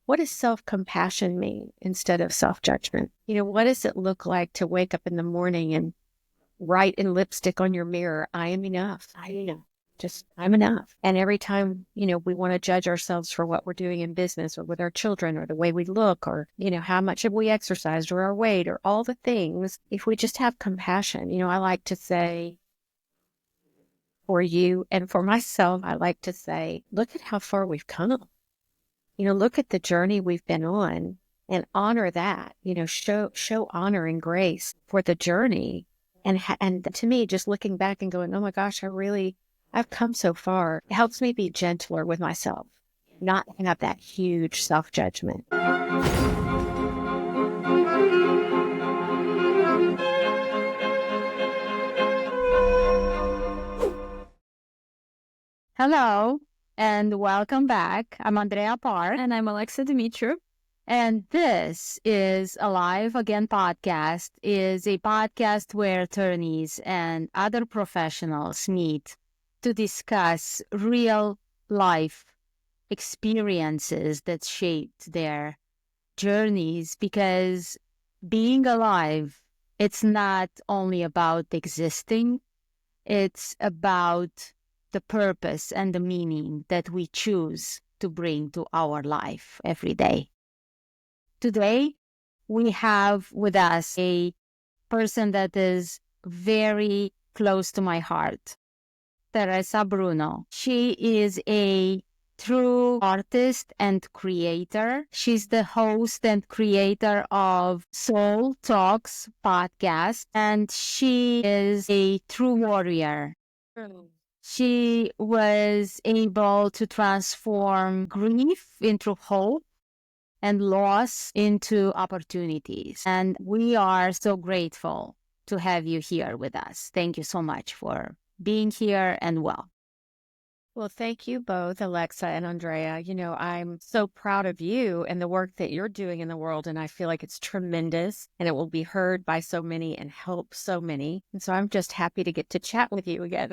what does self-compassion mean instead of self-judgment? What does it look like to wake up in the morning and write in lipstick on your mirror, I am enough. I am enough. Just, I'm enough. And every time, we want to judge ourselves for what we're doing in business or with our children or the way we look or, how much have we exercised or our weight or all the things, if we just have compassion, I like to say for you and for myself, I like to say, look at how far we've come. Look at the journey we've been on and honor that, show honor and grace for the journey. And to me, just looking back and going, oh my gosh, I've come so far. It helps me be gentler with myself, not have that huge self-judgment. Hello, and welcome back. I'm Andreea Parc. And I'm Dumitru. And this is Alive Again podcast, is a podcast where attorneys and other professionals meet to discuss real life experiences that shaped their journeys, because being alive, it's not only about existing, it's about the purpose and the meaning that we choose to bring to our life every day. Today, we have with us a person that is very close to my heart, Teresa Bruno. She is a true artist and creator. She's the host and creator of Soul Talks podcast, and she is a true warrior. She was able to transform grief into hope and loss into opportunities. And we are so grateful to have you here with us. Thank you so much for being here and well. Well, thank you both, Alexa and Andrea. I'm so proud of you and the work that you're doing in the world. And I feel like it's tremendous and it will be heard by so many and help so many. And so I'm just happy to get to chat with you again.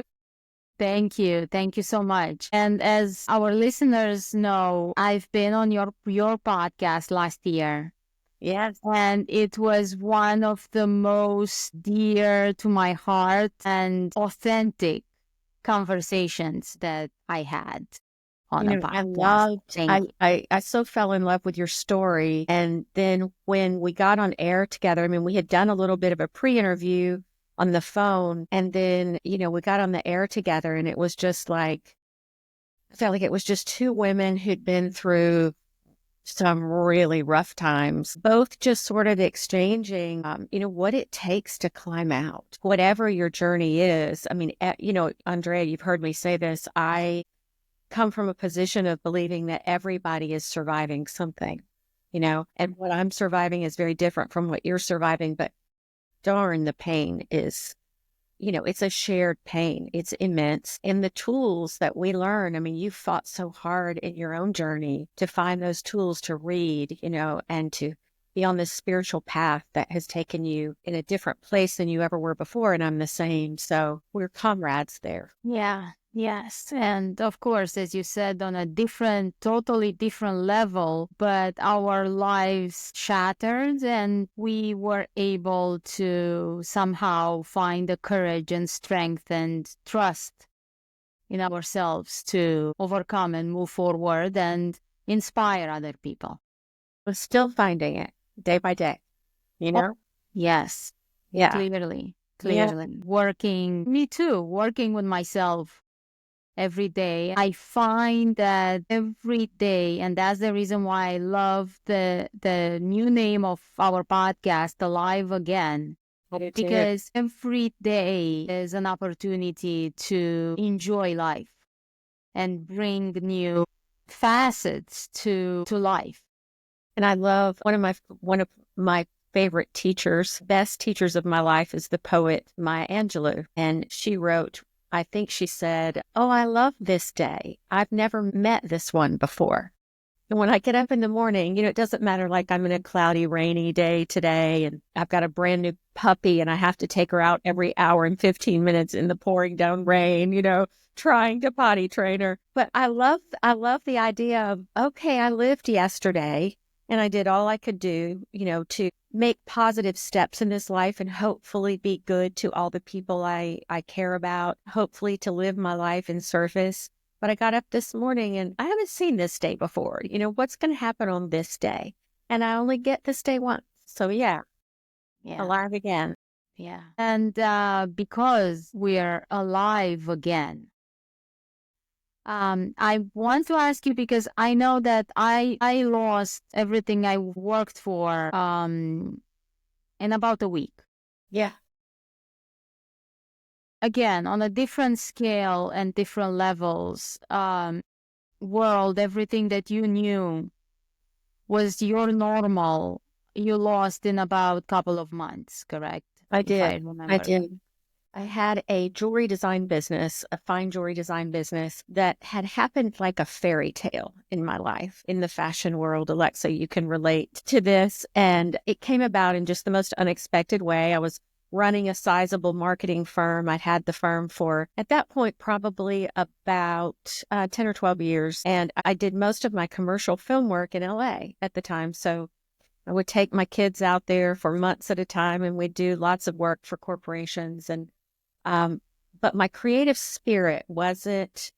Thank you. Thank you so much. And as our listeners know, I've been on your podcast last year. Yes. And it was one of the most dear to my heart and authentic conversations that I had on a podcast. I so fell in love with your story. And then when we got on air together, we had done a little bit of a pre-interview on the phone. And then, we got on the air together and it was just like, I felt like it was just two women who'd been through some really rough times, both just sort of exchanging, what it takes to climb out, whatever your journey is. Andrea, you've heard me say this. I come from a position of believing that everybody is surviving something, and what I'm surviving is very different from what you're surviving, but darn, the pain is, it's a shared pain. It's immense. And the tools that we learn, you fought so hard in your own journey to find those tools to read, and to be on this spiritual path that has taken you in a different place than you ever were before. And I'm the same. So we're comrades there. Yeah. Yes. And of course, as you said, on a totally different level, but our lives shattered and we were able to somehow find the courage and strength and trust in ourselves to overcome and move forward and inspire other people. We're still finding it day by day, Oh, yes. Yeah. Clearly. Yeah. Me too, working with myself every day. I find that every day, and that's the reason why I love the new name of our podcast, Alive Again, because every day is an opportunity to enjoy life and bring new facets to life. And I love one of my favorite teachers, best teachers of my life is the poet Maya Angelou. And she wrote, I think she said, "Oh, I love this day. I've never met this one before." And when I get up in the morning, it doesn't matter, like I'm in a cloudy, rainy day today and I've got a brand new puppy and I have to take her out every hour and 15 minutes in the pouring down rain, trying to potty train her. But I love the idea of, okay, I lived yesterday and I did all I could do, to make positive steps in this life and hopefully be good to all the people I care about, hopefully to live my life in service. But I got up this morning and I haven't seen this day before. What's going to happen on this day? And I only get this day once. So yeah, Yeah. alive again. Yeah. And because we're alive again, I want to ask you, because I know that I lost everything I worked for in about a week. Yeah. Again, on a different scale and different levels, world, everything that you knew was your normal, you lost in about a couple of months, correct? I If I did. I remember. did. I had a jewelry design business, a fine jewelry design business that had happened like a fairy tale in my life in the fashion world. Alexa, you can relate to this. And it came about in just the most unexpected way. I was running a sizable marketing firm. I'd had the firm for, at that point, probably about 10 or 12 years. And I did most of my commercial film work in LA at the time. So I would take my kids out there for months at a time and we'd do lots of work for corporations. But my creative spirit wasn't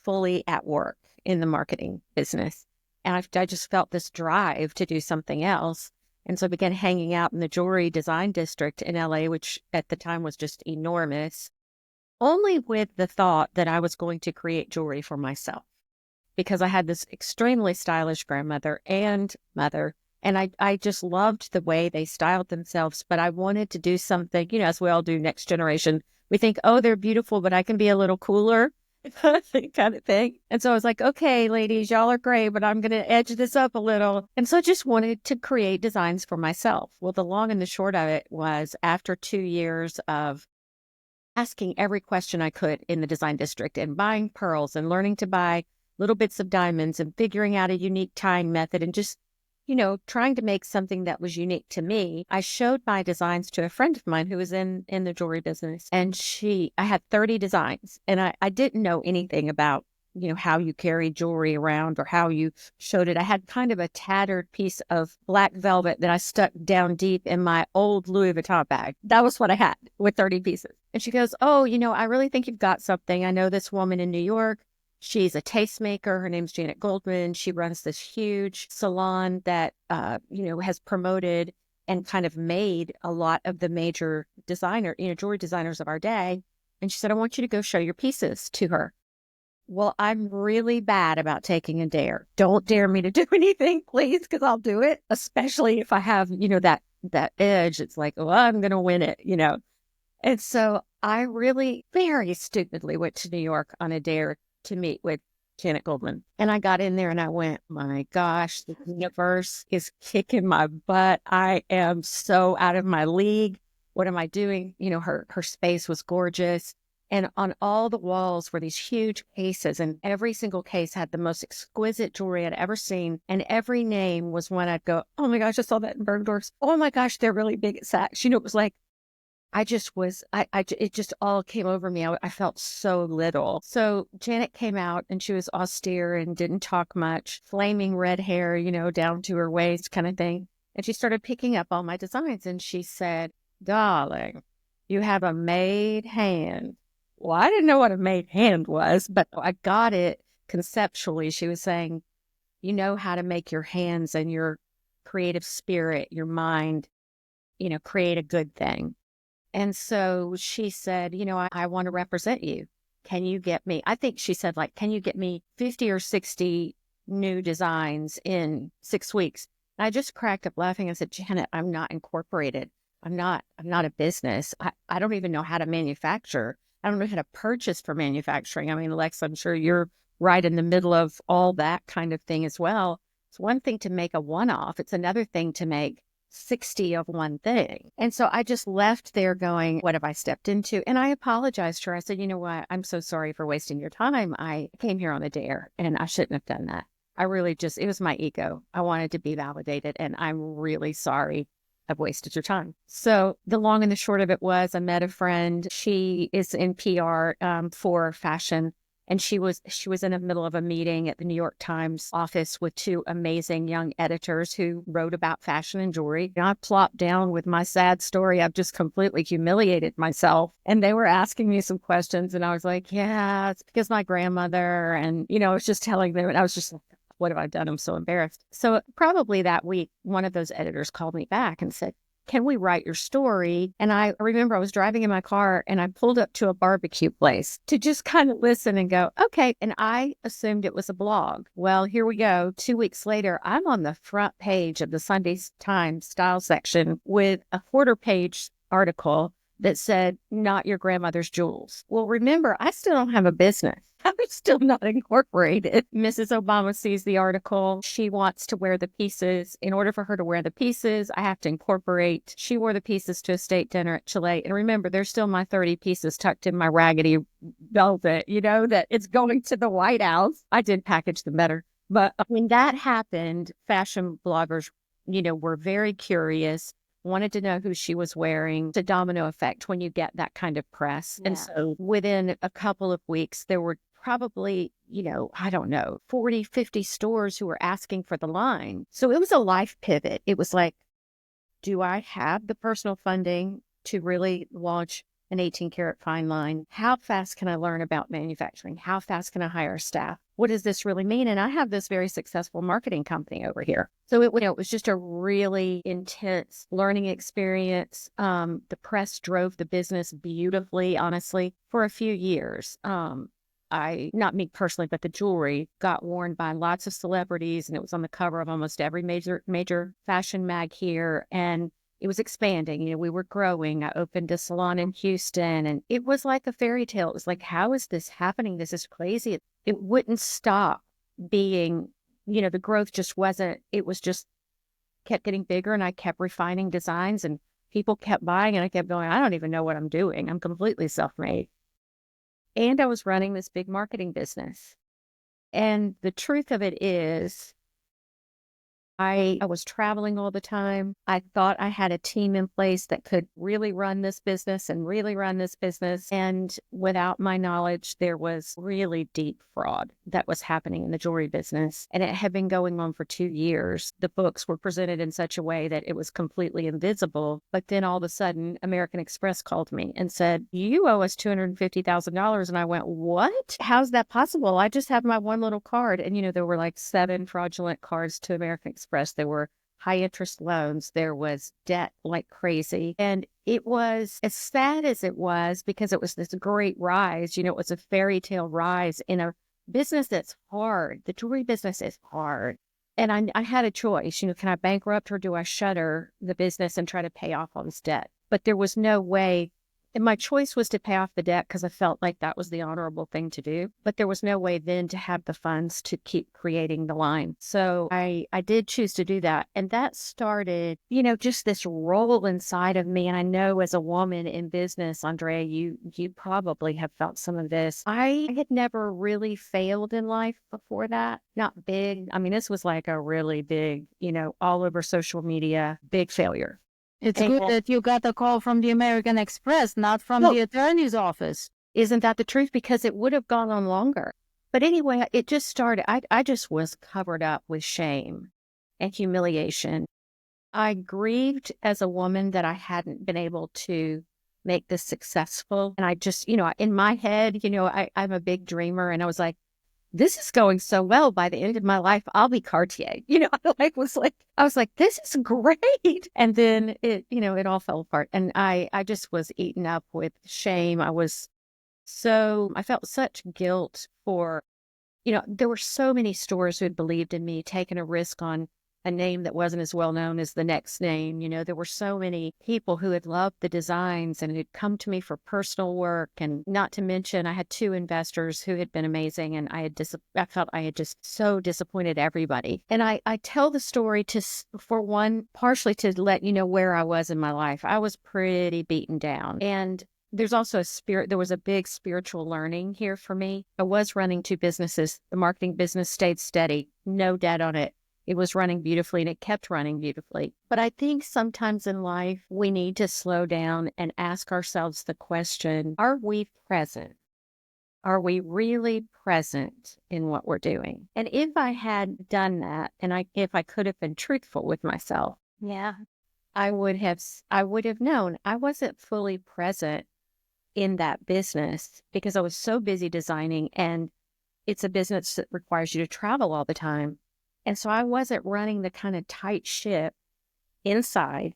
fully at work in the marketing business. And I just felt this drive to do something else. And so I began hanging out in the jewelry design district in LA, which at the time was just enormous, only with the thought that I was going to create jewelry for myself because I had this extremely stylish grandmother and mother. And I just loved the way they styled themselves, but I wanted to do something, as we all do, next generation. We think, oh, they're beautiful, but I can be a little cooler kind of thing. And so I was like, okay, ladies, y'all are great, but I'm going to edge this up a little. And so I just wanted to create designs for myself. Well, the long and the short of it was after 2 years of asking every question I could in the design district and buying pearls and learning to buy little bits of diamonds and figuring out a unique tying method and just trying to make something that was unique to me. I showed my designs to a friend of mine who was in the jewelry business. And I had 30 designs and I didn't know anything about, how you carry jewelry around or how you showed it. I had kind of a tattered piece of black velvet that I stuck down deep in my old Louis Vuitton bag. That was what I had with 30 pieces. And she goes, oh, I really think you've got something. I know this woman in New York. She's a tastemaker. Her name's Janet Goldman. She runs this huge salon that, has promoted and kind of made a lot of the major jewelry designers of our day. And she said, I want you to go show your pieces to her. Well, I'm really bad about taking a dare. Don't dare me to do anything, please, because I'll do it, especially if I have, that edge. It's like, oh, I'm going to win it, And so I really very stupidly went to New York on a dare to meet with Janet Goldman. And I got in there and I went, my gosh, the universe is kicking my butt. I am so out of my league. What am I doing? Her space was gorgeous. And on all the walls were these huge cases, and every single case had the most exquisite jewelry I'd ever seen. And every name was one I'd go, oh my gosh, I saw that in Bergdorf's. Oh my gosh, they're really big at Saks. It was like, it just all came over me. I felt so little. So Janet came out and she was austere and didn't talk much, flaming red hair, down to her waist kind of thing. And she started picking up all my designs and she said, darling, you have a made hand. Well, I didn't know what a made hand was, but I got it conceptually. She was saying, you know how to make your hands and your creative spirit, your mind, create a good thing. And so she said, I want to represent you. Can you get me, I think she said, like, can you get me 50 or 60 new designs in 6 weeks? And I just cracked up laughing and said, Janet, I'm not incorporated. I'm not a business. I don't even know how to manufacture. I don't know how to purchase for manufacturing. I mean, Alex, I'm sure you're right in the middle of all that kind of thing as well. It's one thing to make a one-off. It's another thing to make 60 of one thing. And so I just left there going, what have I stepped into? And I apologized to her. I said, you know what? I'm so sorry for wasting your time. I came here on a dare and I shouldn't have done that. I really just, it was my ego. I wanted to be validated, and I'm really sorry I've wasted your time. So the long and the short of it was I met a friend. She is in PR for fashion. And she was in the middle of a meeting at the New York Times office with two amazing young editors who wrote about fashion and jewelry. And I plopped down with my sad story. I've just completely humiliated myself. And they were asking me some questions. And I was like, yeah, it's because my grandmother. And, I was just telling them, and I was just like, what have I done? I'm so embarrassed. So probably that week, one of those editors called me back and said, can we write your story? And I remember I was driving in my car and I pulled up to a barbecue place to just kind of listen and go, okay. And I assumed it was a blog. Well, here we go. 2 weeks later, I'm on the front page of the Sunday Times style section with a quarter page article that said, not your grandmother's jewels. Well, remember, I still don't have a business. I'm still not incorporated. Mrs. Obama sees the article. She wants to wear the pieces. In order for her to wear the pieces, I have to incorporate. She wore the pieces to a state dinner at Chile. And remember, there's still my 30 pieces tucked in my raggedy velvet, that it's going to the White House. I did package them better. But when that happened, fashion bloggers, were very curious, wanted to know who she was wearing. It's a domino effect when you get that kind of press. Yeah. And so within a couple of weeks, there were probably, I don't know, 40, 50 stores who were asking for the line. So it was a life pivot. It was like, do I have the personal funding to really launch an 18 karat fine line? How fast can I learn about manufacturing? How fast can I hire staff? What does this really mean? And I have this very successful marketing company over here. So it was just a really intense learning experience. The press drove the business beautifully, honestly, for a few years. Not me personally, but the jewelry got worn by lots of celebrities, and it was on the cover of almost every major fashion mag here. And it was expanding. We were growing. I opened a salon in Houston, and it was like a fairy tale. It was like, how is this happening? This is crazy. It wouldn't stop being, the growth just wasn't, it was just kept getting bigger, and I kept refining designs, and people kept buying, and I kept going, I don't even know what I'm doing. I'm completely self-made. And I was running this big marketing business. And the truth of it is, I was traveling all the time. I thought I had a team in place that could really run this business and really run this business. And without my knowledge, there was really deep fraud that was happening in the jewelry business. And it had been going on for 2 years. The books were presented in such a way that it was completely invisible. But then all of a sudden, American Express called me and said, you owe us $250,000. And I went, what? How's that possible? I just have my one little card. And, there were like 7 fraudulent cards to American Express. There were high interest loans. There was debt like crazy. And it was as sad as it was, because it was this great rise. It was a fairy tale rise in a business that's hard. The jewelry business is hard. And I had a choice, can I bankrupt, or do I shutter the business and try to pay off all this debt? But there was no way. And my choice was to pay off the debt because I felt like that was the honorable thing to do. But there was no way then to have the funds to keep creating the line. So I did choose to do that. And that started, just this role inside of me. And I know as a woman in business, Andrea, you probably have felt some of this. I had never really failed in life before that. Not big. I mean, this was like a really big, all over social media, big failure. It's good that you got a call from the American Express, not from the attorney's office. Isn't that the truth? Because it would have gone on longer. But anyway, it just started. I just was covered up with shame and humiliation. I grieved as a woman that I hadn't been able to make this successful. And I just, in my head, I'm a big dreamer. And I was like, this is going so well. By the end of my life, I'll be Cartier. I was like, this is great. And then it all fell apart. And I just was eaten up with shame. I felt such guilt for, there were so many stores who had believed in me, taken a risk on a name that wasn't as well known as the next name. There were so many people who had loved the designs and had come to me for personal work. And not to mention, I had 2 investors who had been amazing. And I felt I had just so disappointed everybody. And I tell the story for one, partially to let you know where I was in my life. I was pretty beaten down. And There's also there was a big spiritual learning here for me. I was running 2 businesses. The marketing business stayed steady, no debt on it. It was running beautifully and it kept running beautifully. But I think sometimes in life, we need to slow down and ask ourselves the question, are we present? Are we really present in what we're doing? And if I had done that, and if I could have been truthful with myself, Yeah. I would have known I wasn't fully present in that business because I was so busy designing, and it's a business that requires you to travel all the time. And so I wasn't running the kind of tight ship inside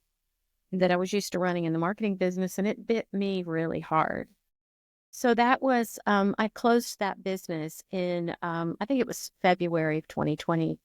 that I was used to running in the marketing business, and it bit me really hard. So that was, I closed that business in, I think it was February of 2020.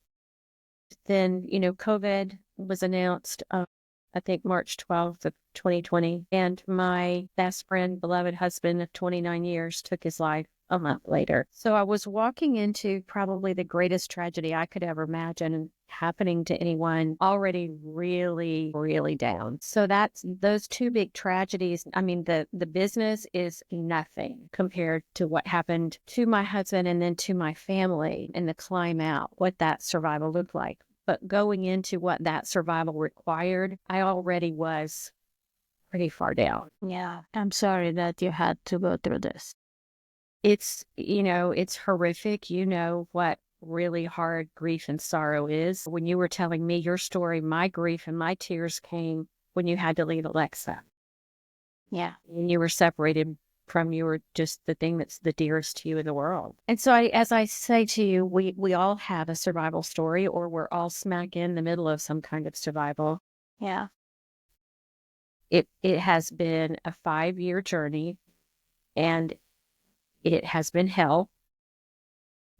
Then, COVID was announced, I think March 12th of 2020. And my best friend, beloved husband of 29 years took his life a month later. So I was walking into probably the greatest tragedy I could ever imagine happening to anyone, already really, really down. So that's those 2 big tragedies. I mean, the business is nothing compared to what happened to my husband and then to my family, and the climb out, what that survival looked like. But going into what that survival required, I already was pretty far down. Yeah. I'm sorry that you had to go through this. It's horrific. You know what really hard grief and sorrow is. When you were telling me your story, my grief and my tears came when you had to leave Alexa. Yeah. And you were separated from you were just the thing that's the dearest to you in the world. And so as I say to you, we all have a survival story, or we're all smack in the middle of some kind of survival. Yeah. It has been a 5-year journey, and it has been hell.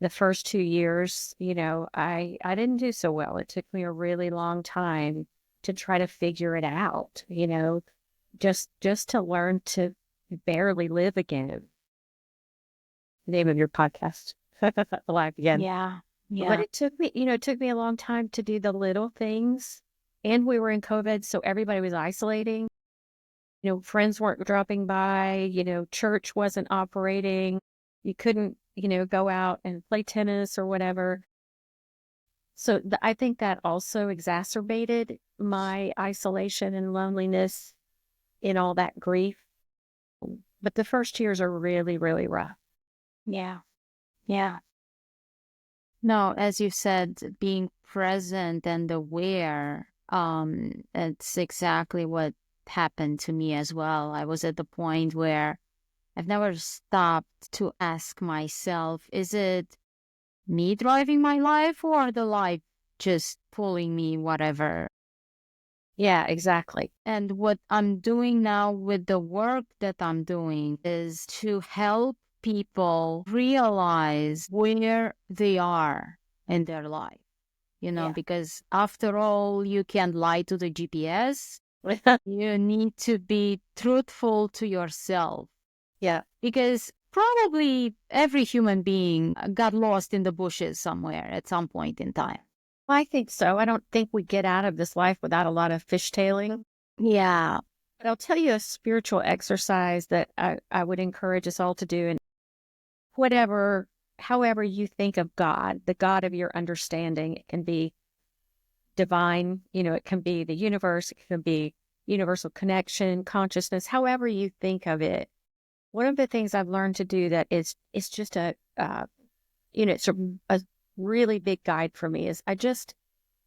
The first 2 years, I didn't do so well. It took me a really long time to try to figure it out, just to learn to barely live again. Name of your podcast, Alive Again. Yeah. But Yeah. it took me a long time to do the little things. And we were in COVID, so everybody was isolating. Friends weren't dropping by, church wasn't operating. You couldn't, go out and play tennis or whatever. So I think that also exacerbated my isolation and loneliness in all that grief. But the first years are really, really rough. Yeah. Yeah. No, as you said, being present and aware, it's exactly what happened to me as well. I was at the point where I've never stopped to ask myself, is it me driving my life or the life just pulling me whatever? Yeah, exactly. And what I'm doing now with the work that I'm doing is to help people realize where they are in their life, Yeah. because after all, you can't lie to the GPS. You need to be truthful to yourself. Yeah. Because probably every human being got lost in the bushes somewhere at some point in time. I think so. I don't think we get out of this life without a lot of fishtailing. Yeah. But I'll tell you a spiritual exercise that I would encourage us all to do. And however you think of God, the God of your understanding, it can be divine, it can be the universe, it can be universal connection, consciousness, however you think of it. One of the things I've learned to do that it's just it's a really big guide for me is I just,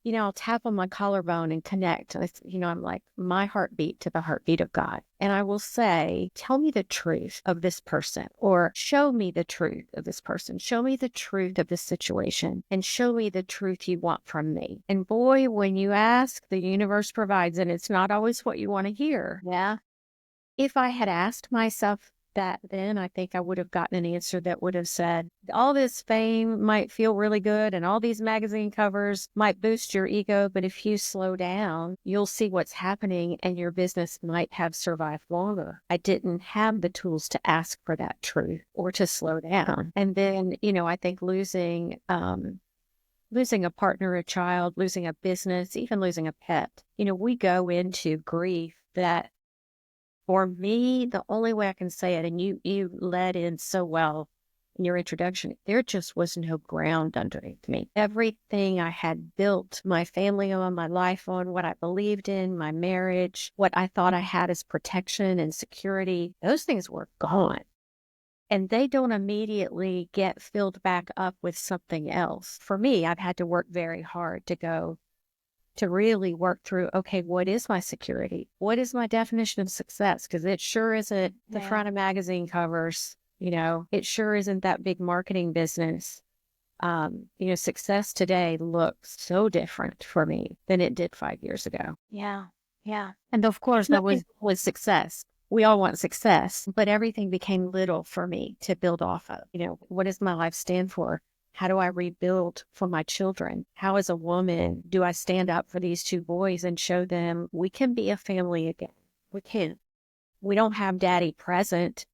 I'll tap on my collarbone and connect. And I'm like my heartbeat to the heartbeat of God. And I will say, tell me the truth of this person, or show me the truth of this person. Show me the truth of this situation, and show me the truth you want from me. And boy, when you ask, the universe provides, and it's not always what you want to hear. Yeah. If I had asked myself that then, I think I would have gotten an answer that would have said, all this fame might feel really good and all these magazine covers might boost your ego, but if you slow down, you'll see what's happening and your business might have survived longer. I didn't have the tools to ask for that truth or to slow down. And then, I think losing a partner, a child, losing a business, even losing a pet, we go into grief that For me, the only way I can say it, and you led in so well in your introduction, there just was no ground underneath me. Everything I had built my family on, my life on, what I believed in, my marriage, what I thought I had as protection and security, those things were gone. And they don't immediately get filled back up with something else. For me, I've had to work very hard to really work through, okay, what is my security? What is my definition of success? Because it sure isn't the front of magazine covers, it sure isn't that big marketing business. Success today looks so different for me than it did 5 years ago. Yeah. Yeah. And of course, that was success. We all want success, but everything became little for me to build off of. What does my life stand for? How do I rebuild for my children? How, as a woman, do I stand up for these two boys and show them we can be a family again? We can. We don't have daddy present,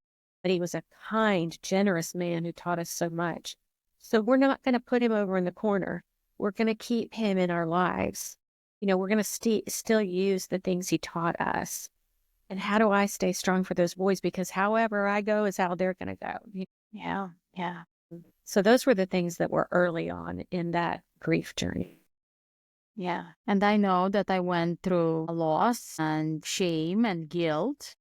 but he was a kind, generous man who taught us so much. So we're not going to put him over in the corner. We're going to keep him in our lives. We're going to still use the things he taught us. And how do I stay strong for those boys? Because however I go is how they're going to go. Yeah. Yeah. So those were the things that were early on in that grief journey. Yeah. And I know that I went through a loss and shame and guilt.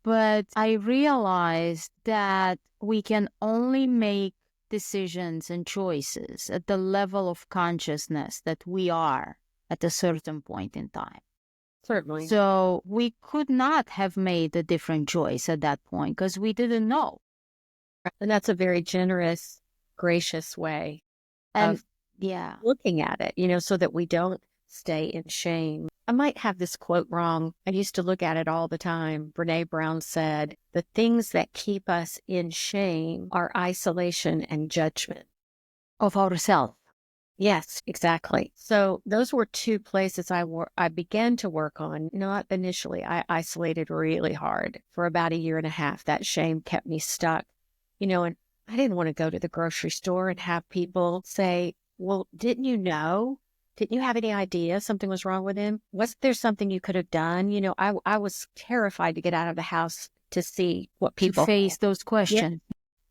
But I realized that we can only make decisions and choices at the level of consciousness that we are at a certain point in time. Certainly. So we could not have made a different choice at that point because we didn't know. And that's a very generous, gracious way of looking at it, so that we don't stay in shame. I might have this quote wrong. I used to look at it all the time. Brene Brown said, the things that keep us in shame are isolation and judgment of ourselves. Yes, exactly. So those were two places I began to work on. Not initially. I isolated really hard for about 1.5 years. That shame kept me stuck, and I didn't want to go to the grocery store and have people say, well, didn't you know? Didn't you have any idea something was wrong with him? Wasn't there something you could have done? I was terrified to get out of the house to see what people to face those questions.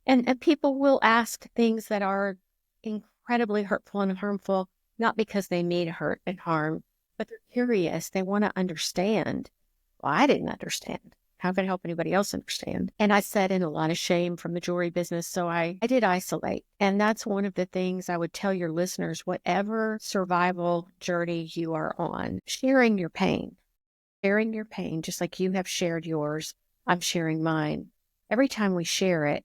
Yeah. And people will ask things that are incredibly hurtful and harmful, not because they mean hurt and harm, but they're curious. They want to understand. Well, I didn't understand. How can I help anybody else understand? And I sat in a lot of shame from the jewelry business. So I did isolate. And that's one of the things I would tell your listeners, whatever survival journey you are on, sharing your pain, just like you have shared yours, I'm sharing mine. Every time we share it,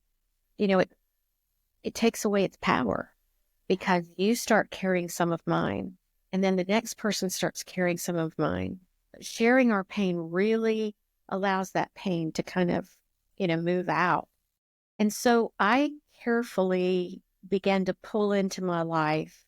it takes away its power because you start carrying some of mine and then the next person starts carrying some of mine. Sharing our pain really allows that pain to kind of, move out. And so I carefully began to pull into my life.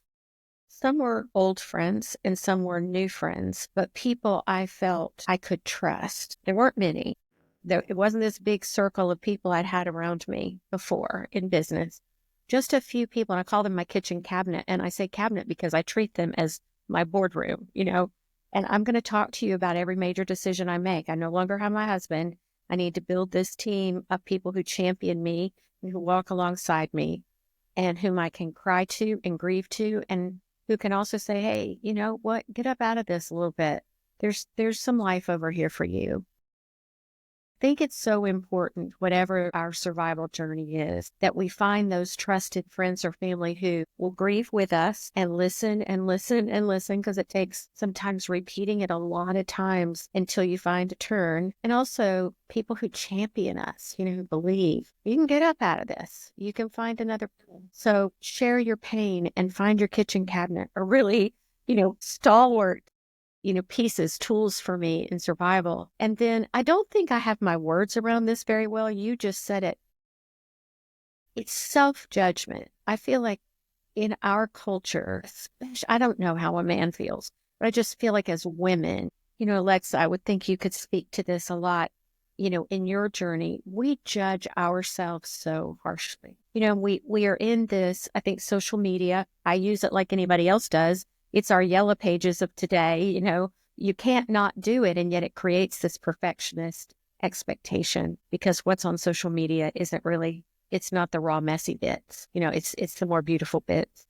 Some were old friends and some were new friends, but people I felt I could trust. There weren't many. It wasn't this big circle of people I'd had around me before in business. Just a few people, and I call them my kitchen cabinet. And I say cabinet because I treat them as my boardroom, and I'm going to talk to you about every major decision I make. I no longer have my husband. I need to build this team of people who champion me, who walk alongside me, and whom I can cry to and grieve to, and who can also say, hey, you know what? Get up out of this a little bit. There's some life over here for you. I think it's so important, whatever our survival journey is, that we find those trusted friends or family who will grieve with us and listen and listen and listen, because it takes sometimes repeating it a lot of times until you find a turn. And also people who champion us, who believe you can get up out of this. You can find another. So share your pain and find your kitchen cabinet, or really, stalwart pieces, tools for me in survival. And then I don't think I have my words around this very well. You just said it. It's self-judgment. I feel like in our culture, especially, I don't know how a man feels, but I just feel like as women, Alexa, I would think you could speak to this a lot. In your journey, we judge ourselves so harshly. We are in this, I think, social media. I use it like anybody else does. It's our yellow pages of today, you can't not do it. And yet it creates this perfectionist expectation because what's on social media isn't really, it's not the raw, messy bits. It's the more beautiful bits.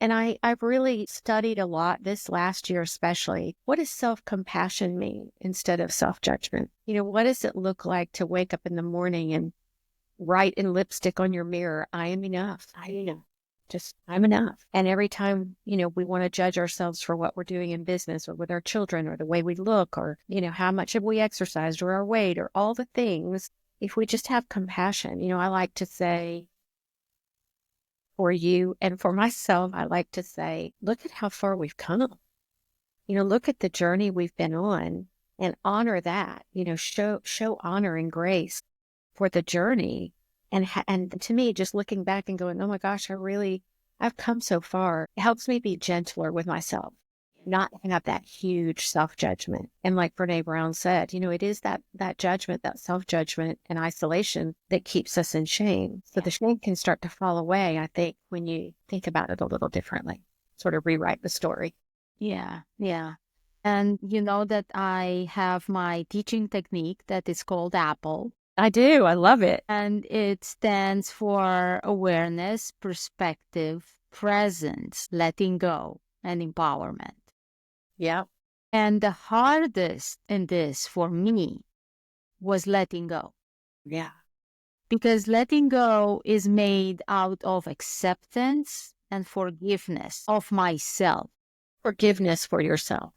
And I've really studied a lot this last year, especially. What does self-compassion mean instead of self-judgment? What does it look like to wake up in the morning and write in lipstick on your mirror, I am enough. I am enough. Just, I'm enough. And every time, we want to judge ourselves for what we're doing in business or with our children or the way we look or, how much have we exercised or our weight or all the things, if we just have compassion, I like to say for you and for myself, I like to say, look at how far we've come. Look at the journey we've been on and honor that, show honor and grace for the journey. And to me, just looking back and going, oh my gosh, I've come so far. It helps me be gentler with myself, not have that huge self-judgment. And like Brene Brown said, it is that judgment, that self-judgment and isolation that keeps us in shame. So the shame can start to fall away, I think, when you think about it a little differently, sort of rewrite the story. Yeah. And you know that I have my teaching technique that is called Apple. I do. I love it. And it stands for awareness, perspective, presence, letting go, and empowerment. Yeah. And the hardest in this for me was letting go. Yeah. Because letting go is made out of acceptance and forgiveness of myself. Forgiveness for yourself.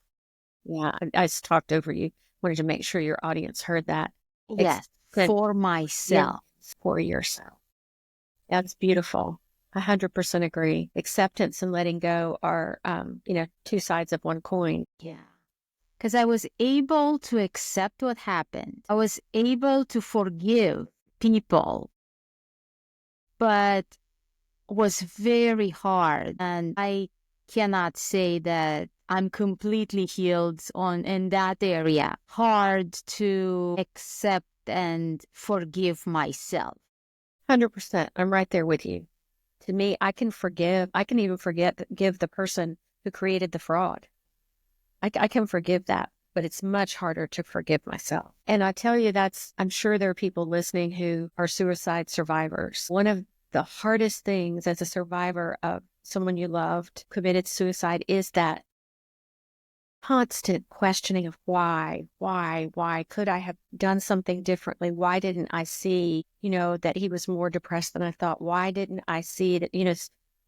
Yeah. I just talked over you. Wanted to make sure your audience heard that. Yes. For myself. For yourself. That's beautiful. 100% agree. Acceptance and letting go are, two sides of one coin. Yeah. Because I was able to accept what happened. I was able to forgive people, but was very hard. And I cannot say that I'm completely healed in that area. Hard to accept and forgive myself. 100%. I'm right there with you. To me, I can forgive. I can even give the person who created the fraud. I can forgive that, but it's much harder to forgive myself. And I tell you, I'm sure there are people listening who are suicide survivors. One of the hardest things as a survivor of someone you loved committed suicide is that constant questioning of why could I have done something differently? Why didn't I see, that he was more depressed than I thought? Why didn't I see that,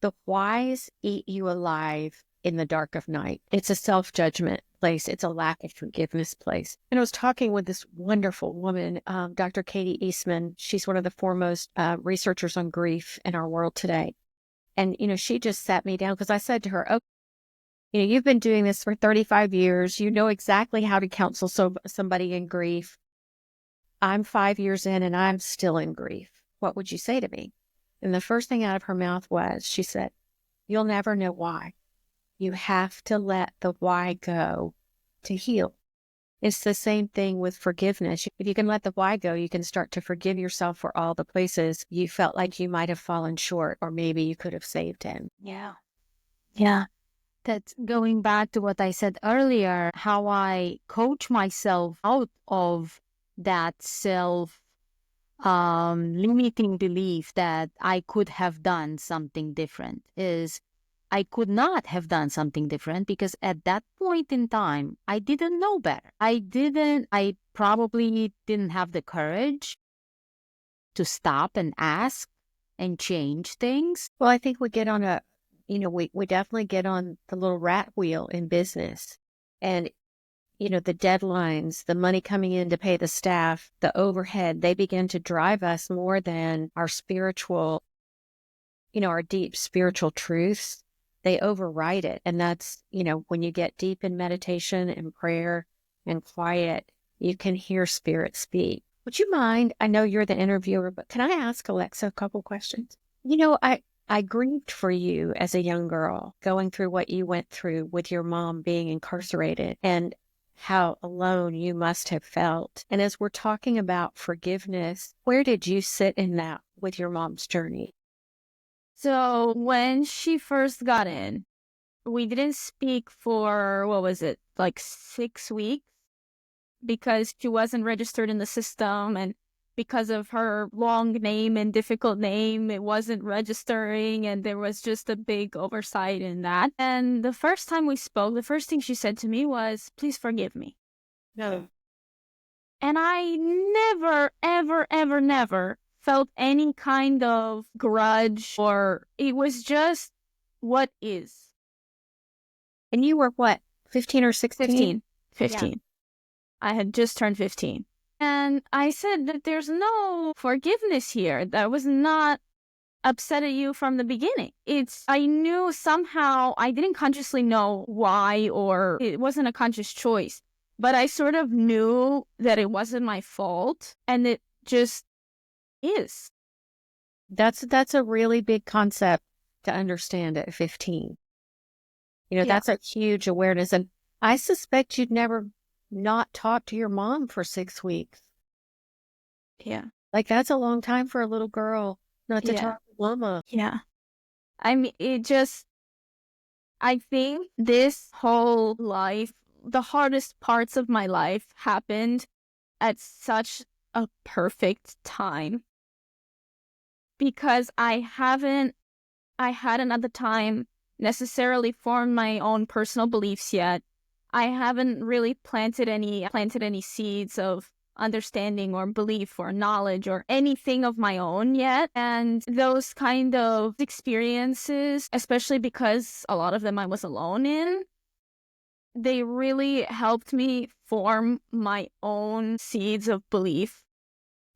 the whys eat you alive in the dark of night. It's a self-judgment place. It's a lack of forgiveness place. And I was talking with this wonderful woman, Dr. Katie Eastman. She's one of the foremost researchers on grief in our world today. And, she just sat me down because I said to her, okay, you've been doing this for 35 years. You know exactly how to counsel somebody in grief. I'm 5 years in and I'm still in grief. What would you say to me? And the first thing out of her mouth was, she said, you'll never know why. You have to let the why go to heal. It's the same thing with forgiveness. If you can let the why go, you can start to forgive yourself for all the places you felt like you might have fallen short or maybe you could have saved him. Yeah. That's going back to what I said earlier, how I coach myself out of that limiting belief that I could have done something different is I could not have done something different because at that point in time, I didn't know better. I probably didn't have the courage to stop and ask and change things. Well, I think we get on we definitely get on the little rat wheel in business. And, the deadlines, the money coming in to pay the staff, the overhead, they begin to drive us more than our spiritual, our deep spiritual truths. They override it. And that's, when you get deep in meditation and prayer and quiet, you can hear spirit speak. Would you mind? I know you're the interviewer, but can I ask Alexa a couple questions? I grieved for you as a young girl, going through what you went through with your mom being incarcerated and how alone you must have felt. And as we're talking about forgiveness, where did you sit in that with your mom's journey? So when she first got in, we didn't speak for, what was it, like 6 weeks, because she wasn't registered in the system, and because of her long name and difficult name, it wasn't registering, and there was just a big oversight in that. And the first time we spoke, the first thing she said to me was, "Please forgive me." No. And I never, ever, ever, never felt any kind of grudge, or it was just what is. And you were what, 15 or 16? 15. I had just turned 15. And I said that there's no forgiveness here. That was not upset at you from the beginning. I knew somehow, I didn't consciously know why, or it wasn't a conscious choice, but I sort of knew that it wasn't my fault, and it just is. That's a really big concept to understand at 15. That's a huge awareness. And I suspect you'd never not talk to your mom for 6 weeks. Yeah. Like, that's a long time for a little girl not to talk to mama. Yeah. I mean, I think this whole life, the hardest parts of my life happened at such a perfect time, because I hadn't at the time necessarily formed my own personal beliefs yet. I haven't really planted any seeds of understanding or belief or knowledge or anything of my own yet. And those kind of experiences, especially because a lot of them I was alone in, they really helped me form my own seeds of belief.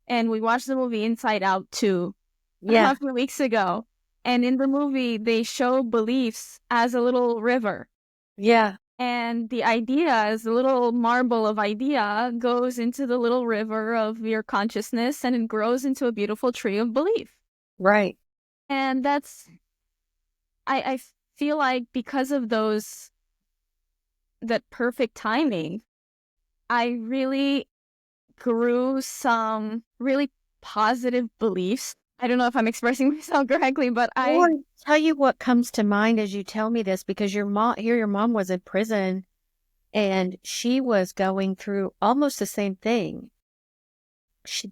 And we watched the movie Inside Out 2 a few weeks ago. And in the movie, they show beliefs as a little river. Yeah. And the ideas, the little marble of idea, goes into the little river of your consciousness, and it grows into a beautiful tree of belief. Right. And I feel like because of that perfect timing, I really grew some really positive beliefs. I don't know if I'm expressing myself correctly, but I'll tell you what comes to mind as you tell me this, because your mom was in prison and she was going through almost the same thing.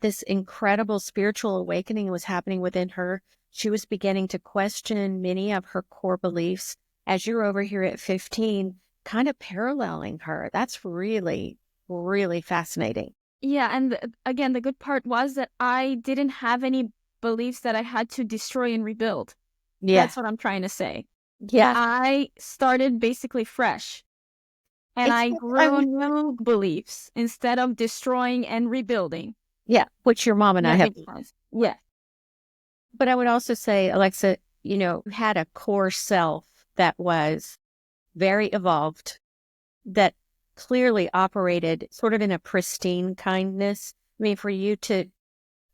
This incredible spiritual awakening was happening within her. She was beginning to question many of her core beliefs as you're over here at 15, kind of paralleling her. That's really, really fascinating. Yeah. And again, the good part was that I didn't have any beliefs that I had to destroy and rebuild. Yeah. That's what I'm trying to say. Yeah. I started basically fresh. And I grew new beliefs instead of destroying and rebuilding. Yeah, which your mom and I have. Yeah. But I would also say, Alexa, you had a core self that was very evolved, that clearly operated sort of in a pristine kindness. I mean, for you to,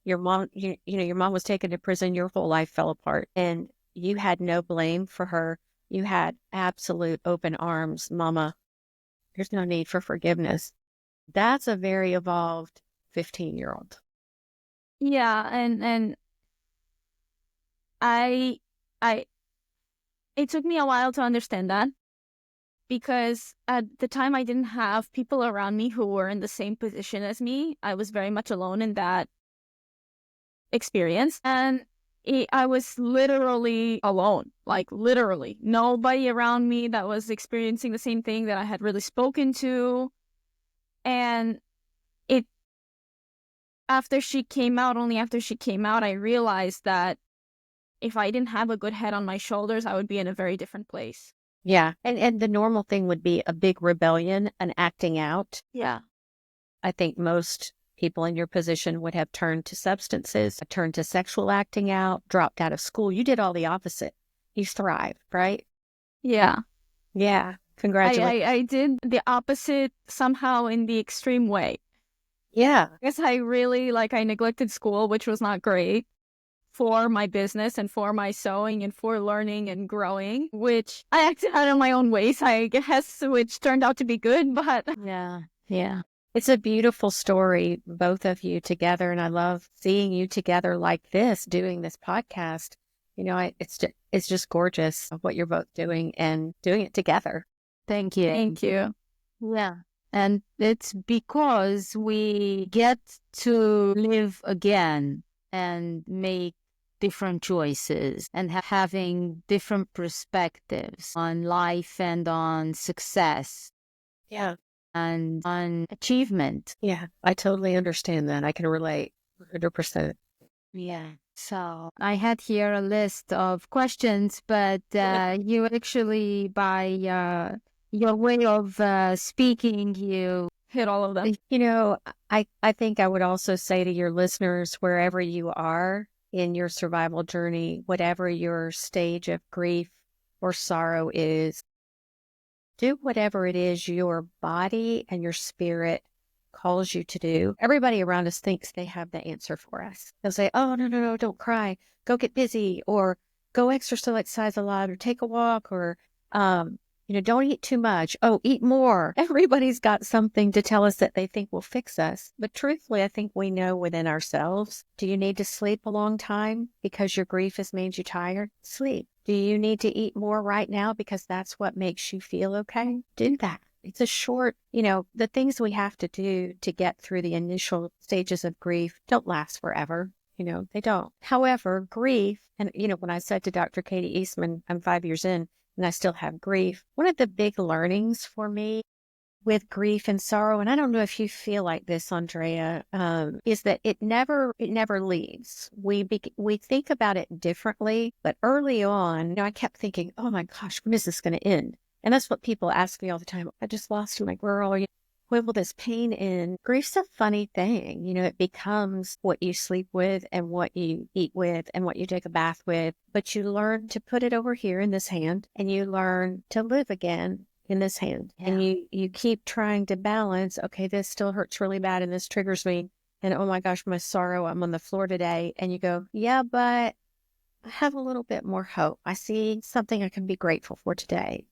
your mom, your mom was taken to prison, your whole life fell apart, and you had no blame for her. You had absolute open arms, mama. There's no need for forgiveness. That's a very evolved 15-year-old. Yeah, and I it took me a while to understand that, because at the time I didn't have people around me who were in the same position as me. I was very much alone in that experience, and I was literally alone, like literally nobody around me that was experiencing the same thing that I had really spoken to. And only after she came out, I realized that if I didn't have a good head on my shoulders, I would be in a very different place. Yeah. And the normal thing would be a big rebellion, an acting out. Yeah. I think most people in your position would have turned to substances, turned to sexual acting out, dropped out of school. You did all the opposite. You thrived, right? Yeah. Yeah. Congratulations. I did the opposite somehow in the extreme way. Yeah. Because I neglected school, which was not great for my business and for my sewing and for learning and growing, which I acted out in my own ways, I guess, which turned out to be good, but yeah. It's a beautiful story, both of you together, and I love seeing you together like this, doing this podcast. It's just gorgeous what you're both doing and doing it together. Thank you. Thank you. Yeah. And it's because we get to live again and make different choices and having different perspectives on life and on success. Yeah. And on achievement. Yeah, I totally understand that. I can relate 100%. Yeah. So I had here a list of questions, but you actually, by your way of speaking, you hit all of them. I think I would also say to your listeners, wherever you are in your survival journey, whatever your stage of grief or sorrow is, do whatever it is your body and your spirit calls you to do. Everybody around us thinks they have the answer for us. They'll say, oh, no, don't cry. Go get busy, or go exercise a lot, or take a walk, or, don't eat too much. Oh, eat more. Everybody's got something to tell us that they think will fix us. But truthfully, I think we know within ourselves. Do you need to sleep a long time because your grief has made you tired? Sleep. Do you need to eat more right now because that's what makes you feel okay? Do that. It's a short, the things we have to do to get through the initial stages of grief don't last forever. They don't. However, grief, and, when I said to Dr. Katie Eastman, I'm 5 years in and I still have grief, one of the big learnings for me with grief and sorrow, and I don't know if you feel like this, Andrea, is that it never leaves. We think about it differently, but early on, I kept thinking, oh my gosh, when is this going to end? And that's what people ask me all the time. I just lost my girl. When will this pain end? Grief's a funny thing. It becomes what you sleep with and what you eat with and what you take a bath with. But you learn to put it over here in this hand, and you learn to live again in this hand. Yeah. And you keep trying to balance, okay, this still hurts really bad and this triggers me. And oh my gosh, my sorrow, I'm on the floor today. And you go, yeah, but I have a little bit more hope. I see something I can be grateful for today,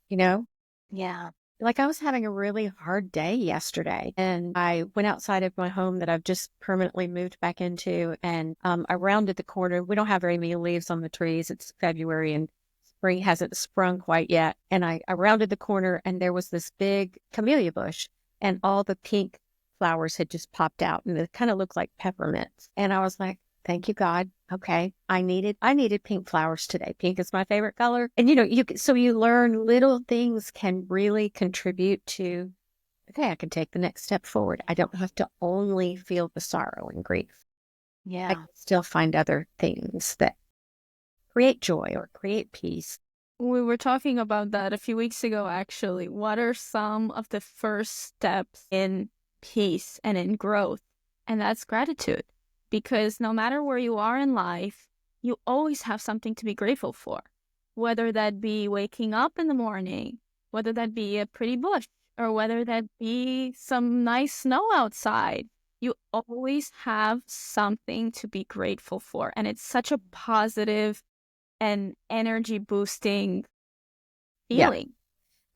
Yeah. Like I was having a really hard day yesterday, and I went outside of my home that I've just permanently moved back into, and I rounded the corner. We don't have very many leaves on the trees. It's February and spring hasn't sprung quite yet. And I rounded the corner, and there was this big camellia bush, and all the pink flowers had just popped out, and it kind of looked like peppermints. And I was like, thank you, God. Okay. I needed pink flowers today. Pink is my favorite color. And you learn little things can really contribute to, okay, I can take the next step forward. I don't have to only feel the sorrow and grief. Yeah. I can still find other things that create joy or create peace. We were talking about that a few weeks ago, actually. What are some of the first steps in peace and in growth? And that's gratitude. Because no matter where you are in life, you always have something to be grateful for. Whether that be waking up in the morning, whether that be a pretty bush, or whether that be some nice snow outside. You always have something to be grateful for. And it's such a positive and energy boosting feeling.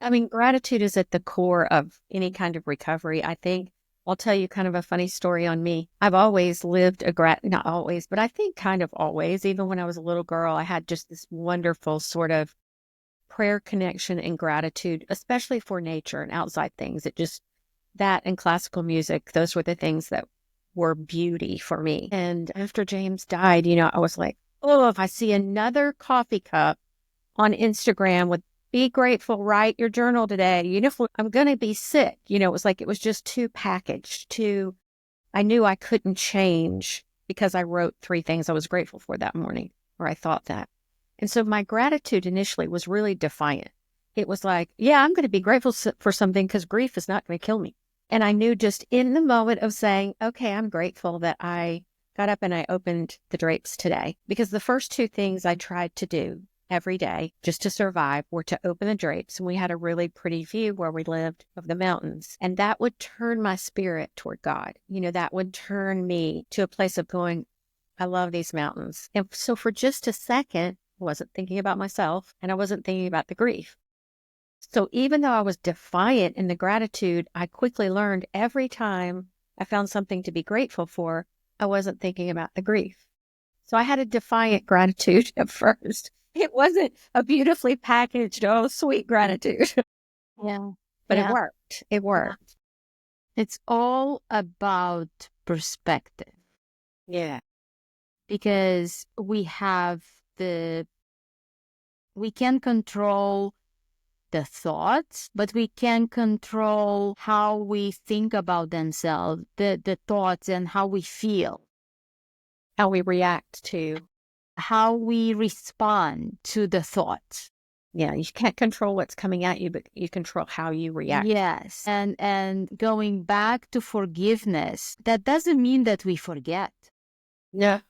Yeah. I mean, gratitude is at the core of any kind of recovery. I think I'll tell you kind of a funny story on me. I've always lived not always, but I think kind of always, even when I was a little girl, I had just this wonderful sort of prayer connection and gratitude, especially for nature and outside things. That and classical music, those were the things that were beauty for me. And after James died, I was like, oh, if I see another coffee cup on Instagram with be grateful, write your journal today. I'm going to be sick. It was just too packaged, I knew I couldn't change because I wrote 3 things I was grateful for that morning, or I thought that. And so my gratitude initially was really defiant. It was like, yeah, I'm going to be grateful for something because grief is not going to kill me. And I knew just in the moment of saying, okay, I'm grateful that I got up and I opened the drapes today, because the first 2 things I tried to do every day just to survive were to open the drapes. And we had a really pretty view where we lived of the mountains. And that would turn my spirit toward God. That would turn me to a place of going, I love these mountains. And so for just a second, I wasn't thinking about myself and I wasn't thinking about the grief. So even though I was defiant in the gratitude, I quickly learned every time I found something to be grateful for, I wasn't thinking about the grief. So I had a defiant gratitude at first. It wasn't a beautifully packaged, oh, sweet gratitude, Yeah. but it Yeah. worked. It worked. It's all about perspective, Yeah. because we can control the thoughts, but we can control how we think about themselves, the thoughts, and how we feel, How we react to. how we respond to the thoughts. Yeah. You can't control what's coming at you, but you control how you react. Yes. And going back to forgiveness, that doesn't mean that we forget No.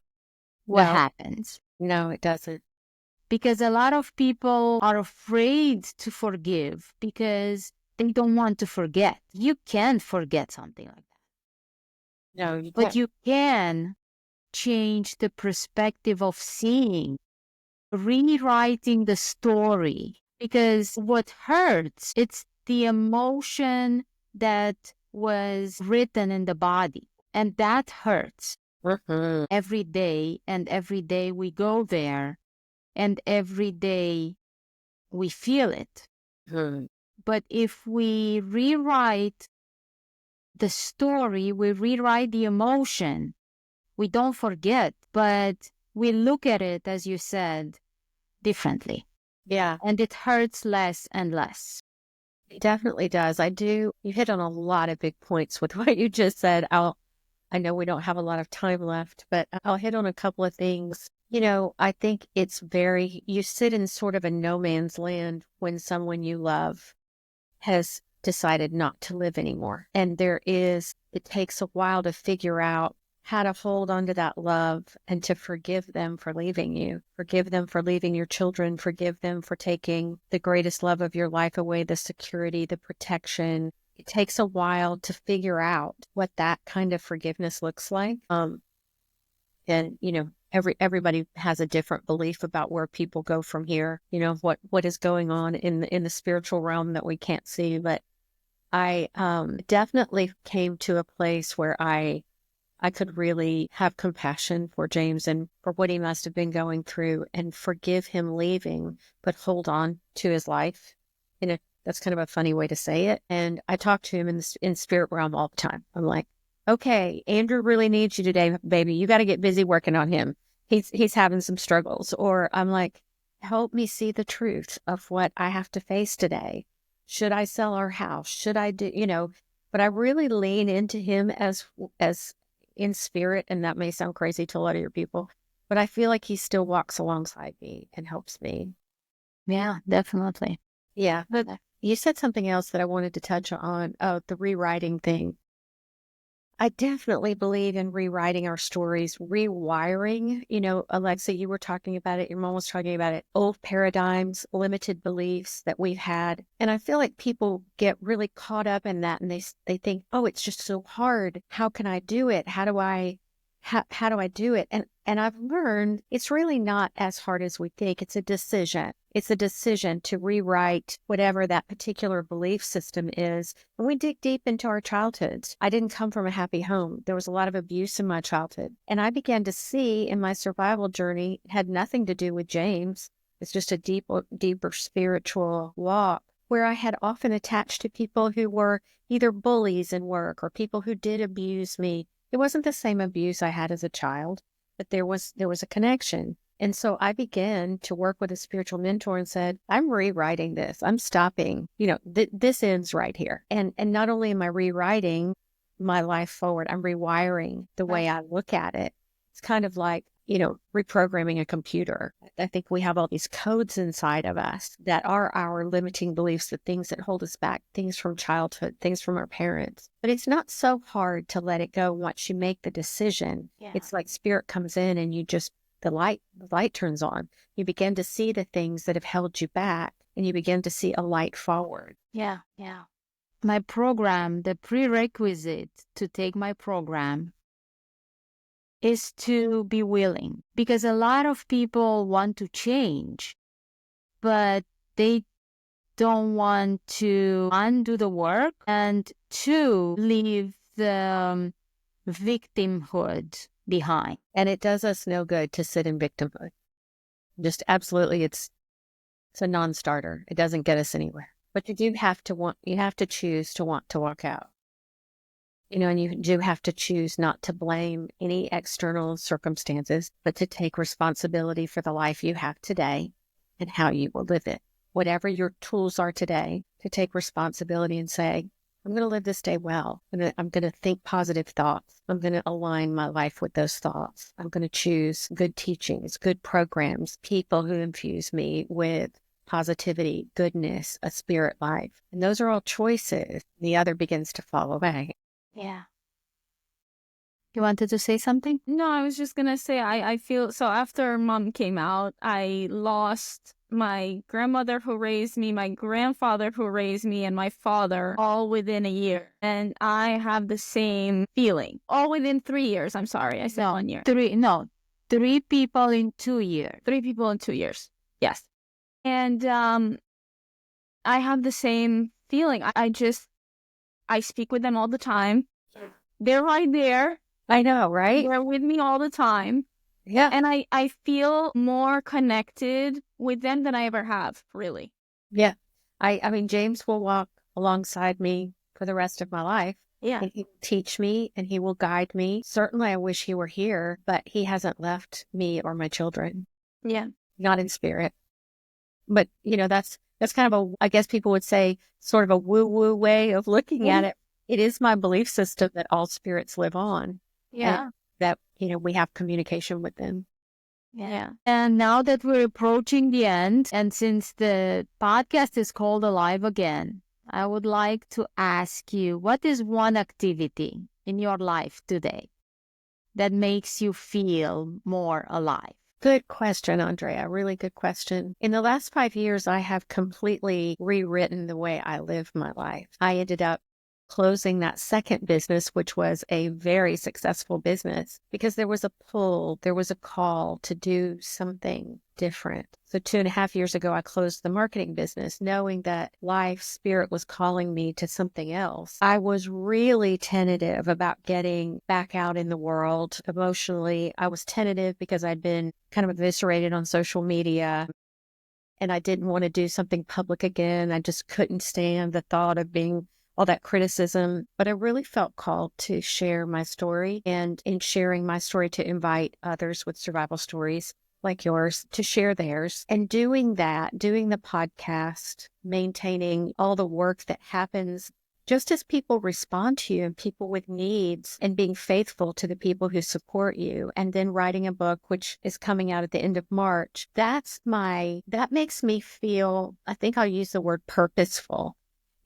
what No. happens. No, it doesn't. Because a lot of people are afraid to forgive because they don't want to forget. You can forget something like that. No, you But can't. you can change the perspective of seeing, rewriting the story. Because what hurts, it's the emotion that was written in the body. And that hurts Mhm. every day. And every day we go there. And every day we feel it. Mhm. But if we rewrite the story, we rewrite the emotion, we don't forget, but we look at it, as you said, differently. Yeah, And it hurts less and less. it definitely does. I do. You hit on a lot of big points with what you just said. I know we don't have a lot of time left, but I'll hit on a couple of things. I think you sit in sort of a no man's land when someone you love has decided not to live anymore. And it takes a while to figure out how to hold on to that love and to forgive them for leaving you, forgive them for leaving your children, forgive them for taking the greatest love of your life away, the security, the protection. It takes a while to figure out what that kind of forgiveness looks like. And everybody has a different belief about where people go from here, what is going on in the spiritual realm that we can't see. But I definitely came to a place where I could really have compassion for James and for what he must have been going through and forgive him leaving, but hold on to his life. That's kind of a funny way to say it. And I talk to him in spirit realm all the time. I'm like, okay, Andrew really needs you today, baby. You got to get busy working on him. He's having some struggles. Or I'm like, help me see the truth of what I have to face today. Should I sell our house? Should I but I really lean into him as in spirit, and that may sound crazy to a lot of your people, but I feel like he still walks alongside me and helps me. Yeah, definitely. Yeah, but you said something else that I wanted to touch on. Oh, the rewriting thing. I definitely believe in rewriting our stories, rewiring. Alexa, you were talking about it. Your mom was talking about it. Old paradigms, limited beliefs that we've had. And I feel like people get really caught up in that and they think, oh, it's just so hard. How can I do it? How do I do it? And I've learned it's really not as hard as we think. It's a decision. It's a decision to rewrite whatever that particular belief system is. When we dig deep into our childhoods, I didn't come from a happy home. There was a lot of abuse in my childhood. And I began to see in my survival journey, it had nothing to do with James. It's just a deeper spiritual walk where I had often attached to people who were either bullies in work or people who did abuse me. It wasn't the same abuse I had as a child, but there was a connection. And so I began to work with a spiritual mentor and said, I'm rewriting this. I'm stopping. This ends right here. And not only am I rewriting my life forward, I'm rewiring the way I look at it. It's kind of like, reprogramming a computer. I think we have all these codes inside of us that are our limiting beliefs, the things that hold us back, things from childhood, things from our parents. But it's not so hard to let it go once you make the decision. Yeah. It's like spirit comes in and the light turns on. You begin to see the things that have held you back and you begin to see a light forward. Yeah. Yeah. My program, the prerequisite to take my program is to be willing, because a lot of people want to change, but they don't want to undo the work and to leave the victimhood behind. And it does us no good to sit in victimhood. Just absolutely, it's a non-starter. It doesn't get us anywhere. But you have to choose to want to walk out. And you do have to choose not to blame any external circumstances, but to take responsibility for the life you have today and how you will live it. Whatever your tools are today, to take responsibility and say, I'm going to live this day well. I'm going to think positive thoughts. I'm going to align my life with those thoughts. I'm going to choose good teachings, good programs, people who infuse me with positivity, goodness, a spirit life. And those are all choices. The other begins to fall away. Yeah. You wanted to say something? No, I was just going to say, I feel so after mom came out, I lost my grandmother who raised me, my grandfather who raised me, and my father all within a year. And I have the same feeling. All within 3 years. I'm sorry. I said 1 year. 3 people in 2 years. 3 people in 2 years. Yes. And I have the same feeling. I speak with them all the time. They're right there. I know, right? They're with me all the time. Yeah. And I feel more connected with them than I ever have, really. Yeah. I mean, James will walk alongside me for the rest of my life. Yeah. And he will teach me and he will guide me. Certainly, I wish he were here, but he hasn't left me or my children. Yeah. Not in spirit. But, that's kind of I guess people would say, sort of a woo-woo way of looking at it. It is my belief system that all spirits live on. Yeah. And that, we have communication with them. Yeah. And now that we're approaching the end, and since the podcast is called Alive Again, I would like to ask you, what is one activity in your life today that makes you feel more alive? Good question, Andreea. Really good question. In the last 5 years, I have completely rewritten the way I live my life. I ended up closing that second business, which was a very successful business, because there was a pull, there was a call to do something different. So 2.5 years ago, I closed the marketing business, knowing that life, spirit was calling me to something else. I was really tentative about getting back out in the world emotionally. I was tentative because I'd been kind of eviscerated on social media. And I didn't want to do something public again. I just couldn't stand the thought of being all that criticism, but I really felt called to share my story, and in sharing my story, to invite others with survival stories like yours to share theirs. And doing that, doing the podcast, maintaining all the work that happens just as people respond to you and people with needs, and being faithful to the people who support you, and then writing a book, which is coming out at the end of March. That makes me feel, I think I'll use the word purposeful.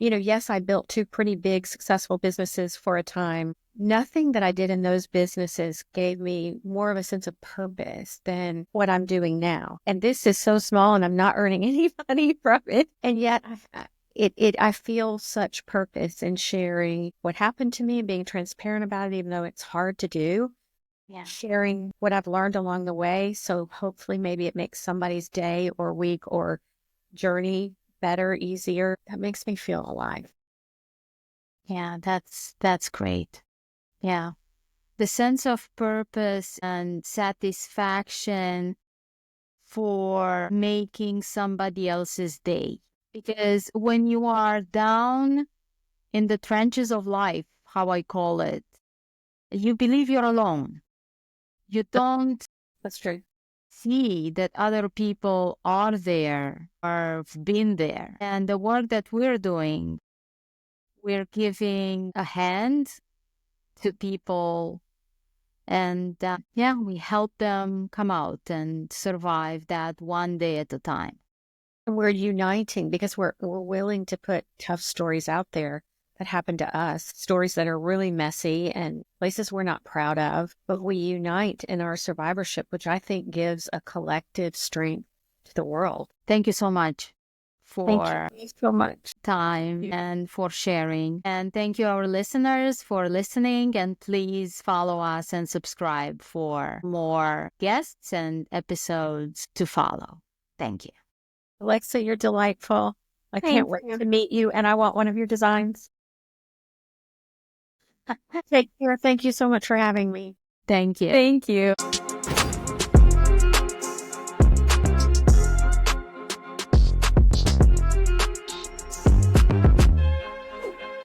Yes, I built 2 pretty big, successful businesses for a time. Nothing that I did in those businesses gave me more of a sense of purpose than what I'm doing now. And this is so small, and I'm not earning any money from it. And yet I feel such purpose in sharing what happened to me and being transparent about it, even though it's hard to do. Yeah. Sharing what I've learned along the way. So hopefully maybe it makes somebody's day or week or journey better, easier. That makes me feel alive. Yeah, that's great. Yeah. The sense of purpose and satisfaction for making somebody else's day. Because when you are down in the trenches of life, how I call it, you believe you're alone. You don't That's true. see that other people are there or have been there. And the work that we're doing, we're giving a hand to people, and we help them come out and survive that one day at a time. And we're uniting because we're willing to put tough stories out there that happen to us, stories that are really messy and places we're not proud of, but we unite in our survivorship, which I think gives a collective strength to the world. Thank you so much for Thank you so much. time and for sharing. And thank you, our listeners, for listening. And please follow us and subscribe for more guests and episodes to follow. Thank you. Alexa, you're delightful. I can't wait to meet you, and I want one of your designs. Take care. Thank you so much for having me. Thank you. Thank you.